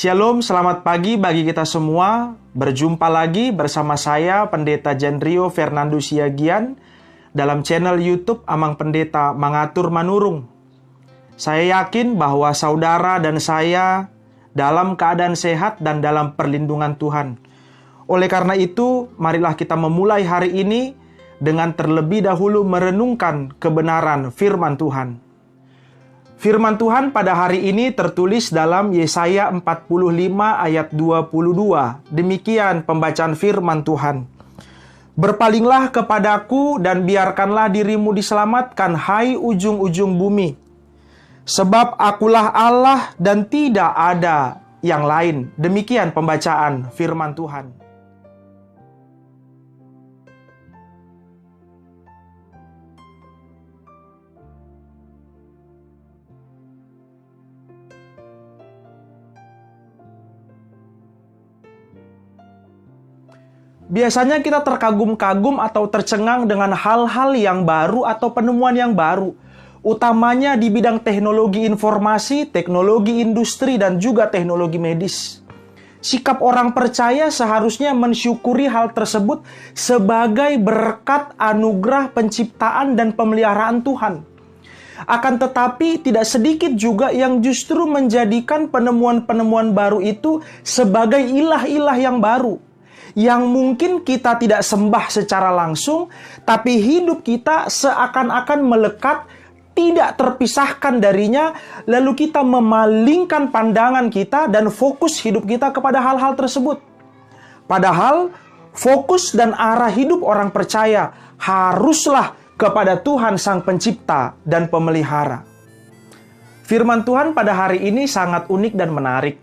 Shalom, selamat pagi bagi kita semua. Berjumpa lagi bersama saya, Pendeta Jandrio Fernando Siagian, dalam channel YouTube Amang Pendeta Mangatur Manurung. Saya yakin bahwa saudara dan saya dalam keadaan sehat dan dalam perlindungan Tuhan. Oleh karena itu, marilah kita memulai hari ini dengan terlebih dahulu merenungkan kebenaran firman Tuhan. Firman Tuhan pada hari ini tertulis dalam Yesaya 45 ayat 22. Demikian pembacaan firman Tuhan. Berpalinglah kepadaku dan biarkanlah dirimu diselamatkan, hai ujung-ujung bumi. Sebab akulah Allah dan tidak ada yang lain. Demikian pembacaan firman Tuhan. Biasanya kita terkagum-kagum atau tercengang dengan hal-hal yang baru atau penemuan yang baru, utamanya di bidang teknologi informasi, teknologi industri, dan juga teknologi medis. Sikap orang percaya seharusnya mensyukuri hal tersebut sebagai berkat anugerah penciptaan dan pemeliharaan Tuhan. Akan tetapi tidak sedikit juga yang justru menjadikan penemuan-penemuan baru itu sebagai ilah-ilah yang baru, yang mungkin kita tidak sembah secara langsung, tapi hidup kita seakan-akan melekat, tidak terpisahkan darinya, lalu kita memalingkan pandangan kita dan fokus hidup kita kepada hal-hal tersebut. Padahal, fokus dan arah hidup orang percaya haruslah kepada Tuhan Sang Pencipta dan Pemelihara. Firman Tuhan pada hari ini sangat unik dan menarik.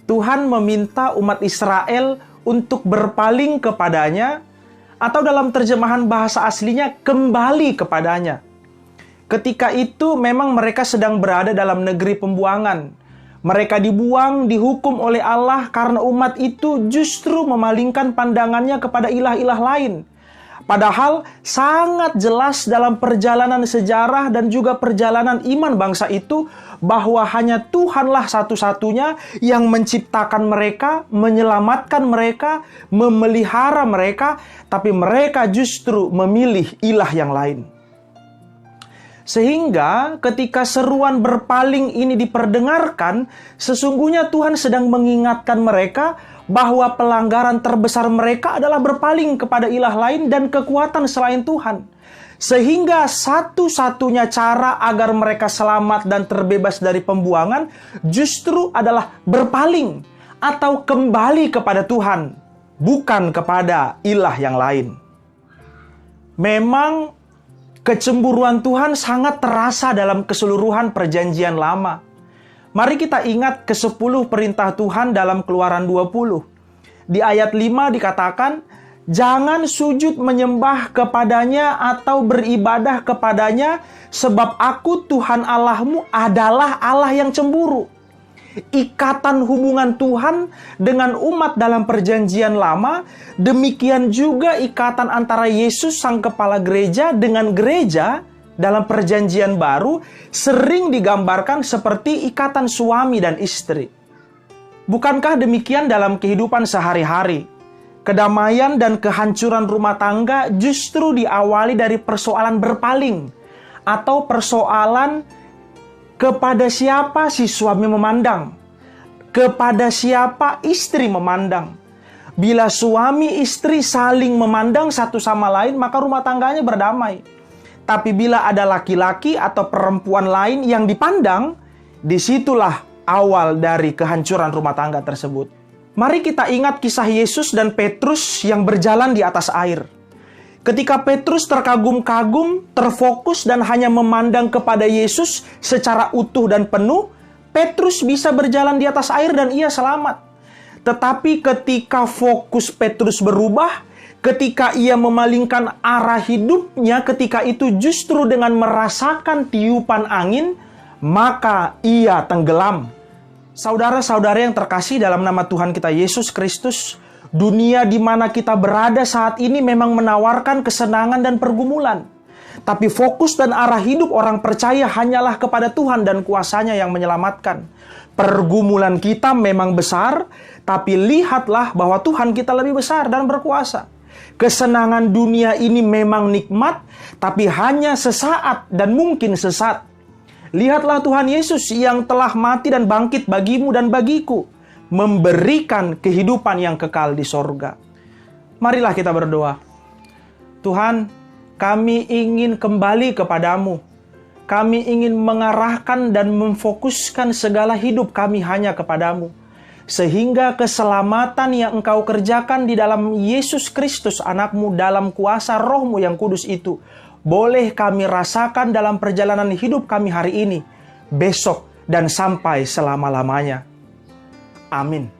Tuhan meminta umat Israel untuk berpaling kepadanya, atau dalam terjemahan bahasa aslinya, kembali kepadanya. Ketika itu memang mereka sedang berada dalam negeri pembuangan. Mereka dibuang, dihukum oleh Allah karena umat itu justru memalingkan pandangannya kepada ilah-ilah lain. Padahal sangat jelas dalam perjalanan sejarah dan juga perjalanan iman bangsa itu bahwa hanya Tuhanlah satu-satunya yang menciptakan mereka, menyelamatkan mereka, memelihara mereka, tapi mereka justru memilih ilah yang lain. Sehingga ketika seruan berpaling ini diperdengarkan, sesungguhnya Tuhan sedang mengingatkan mereka bahwa pelanggaran terbesar mereka adalah berpaling kepada ilah lain dan kekuatan selain Tuhan. Sehingga satu-satunya cara agar mereka selamat dan terbebas dari pembuangan justru adalah berpaling atau kembali kepada Tuhan, bukan kepada ilah yang lain. Memang kecemburuan Tuhan sangat terasa dalam keseluruhan perjanjian lama. Mari kita ingat ke-10 perintah Tuhan dalam Keluaran 20. Di ayat 5 dikatakan, jangan sujud menyembah kepadanya atau beribadah kepadanya, sebab aku Tuhan Allahmu adalah Allah yang cemburu. Ikatan hubungan Tuhan dengan umat dalam perjanjian lama, demikian juga ikatan antara Yesus Sang Kepala Gereja dengan gereja dalam perjanjian baru sering digambarkan seperti ikatan suami dan istri. Bukankah demikian dalam kehidupan sehari-hari? Kedamaian dan kehancuran rumah tangga justru diawali dari persoalan berpaling atau persoalan kepada siapa si suami memandang, kepada siapa istri memandang. Bila suami istri saling memandang satu sama lain, maka rumah tangganya berdamai. Tapi bila ada laki-laki atau perempuan lain yang dipandang, disitulah awal dari kehancuran rumah tangga tersebut. Mari kita ingat kisah Yesus dan Petrus yang berjalan di atas air. Ketika Petrus terkagum-kagum, terfokus dan hanya memandang kepada Yesus secara utuh dan penuh, Petrus bisa berjalan di atas air dan ia selamat. Tetapi ketika fokus Petrus berubah, ketika ia memalingkan arah hidupnya, ketika itu justru dengan merasakan tiupan angin, maka ia tenggelam. Saudara-saudara yang terkasih dalam nama Tuhan kita Yesus Kristus, dunia di mana kita berada saat ini memang menawarkan kesenangan dan pergumulan. Tapi fokus dan arah hidup orang percaya hanyalah kepada Tuhan dan kuasa-Nya yang menyelamatkan. Pergumulan kita memang besar, tapi lihatlah bahwa Tuhan kita lebih besar dan berkuasa. Kesenangan dunia ini memang nikmat, tapi hanya sesaat dan mungkin sesat. Lihatlah Tuhan Yesus yang telah mati dan bangkit bagimu dan bagiku, memberikan kehidupan yang kekal di sorga. Marilah kita berdoa. Tuhan, kami ingin kembali kepadamu. Kami ingin mengarahkan dan memfokuskan segala hidup kami hanya kepadamu. Sehingga keselamatan yang Engkau kerjakan di dalam Yesus Kristus anakmu dalam kuasa Roh-Mu yang kudus itu boleh kami rasakan dalam perjalanan hidup kami hari ini, besok, dan sampai selama-lamanya. Amin.